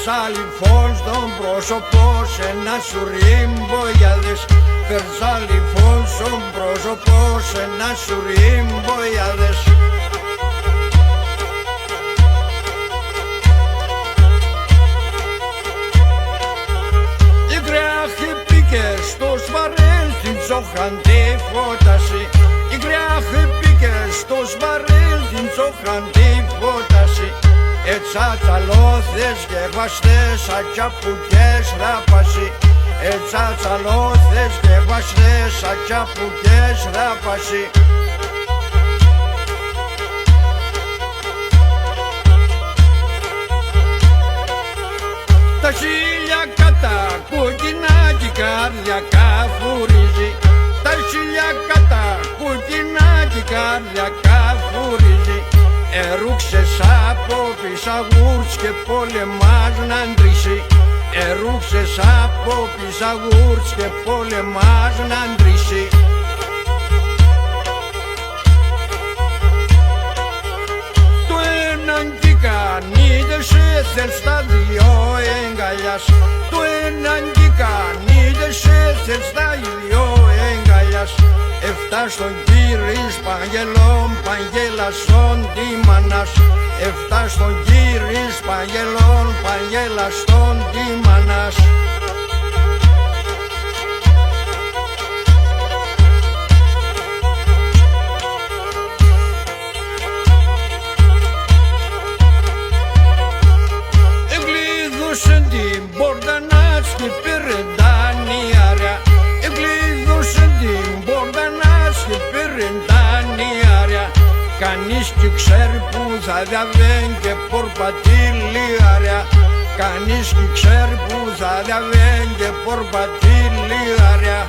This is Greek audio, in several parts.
Φέρσα λοιπόν στον πρόσωπο σε ένα σουρί μπογιάδες. Φέρσα λοιπόν στον πρόσωπο σε ένα σουρί μπογιάδες. Η κράχη πήκε στο σβαρέλ, την τσόχαν τη φώταση. Η κράχη πήκε στο σβαρέλ, την τσόχαν τη φώταση. Ετσατσαλώθες και βαστές, ατσαπουκές ράπαση. Ετσατσαλώθες και βαστές, ατσαπουκές ράπαση. Τα χίλια κατά κόκκινα κι η καρδιά καφουρίζει. Τα χίλια κατά κόκκινα κι η καρδιά καφουρίζει. Ερούξες από πισαγούρτς και πολεμάς να ντρίσει. Ερούξες από πισαγούρτς και πολεμάς να ντρίσει. Το έναν κι κανείς θες τα δυο εγκαλιάς. Το έναν κι κανείς θες τα δυο εγκαλιάς. Εφτά στον κύρις Παγγελών, Παγγέλασον τη μανάς. Εφτά στον κύρις Παγγελών, Παγγέλαστον τη μανάς. Εγκλείδωσεν την πόρτα να σκι πήρε δανειάρια. Εγκλείδωσεν την πόρτα να σκι πήρε δανειάρια. Κανείς κι ξέρει που θα διαβαίνει και πορπατήλιαρια. Κανείς κι ξέρει που θα διαβαίνει και πορπατήλιαρια.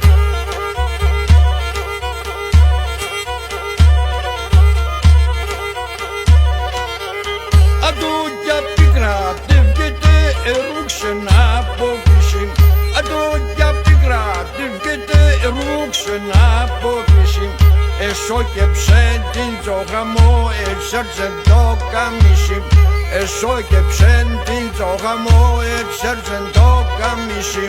Αντούκια πίκρα τεύγεται ερούξεν από πισιν. Αντούκια πίκρα τεύγεται ερούξεν από πισιν. Εσώκεψε την τσογαμό, εξέρτσε το καμίσι. Εσώκεψε την τσογαμό, εξέρτσε το καμίσι.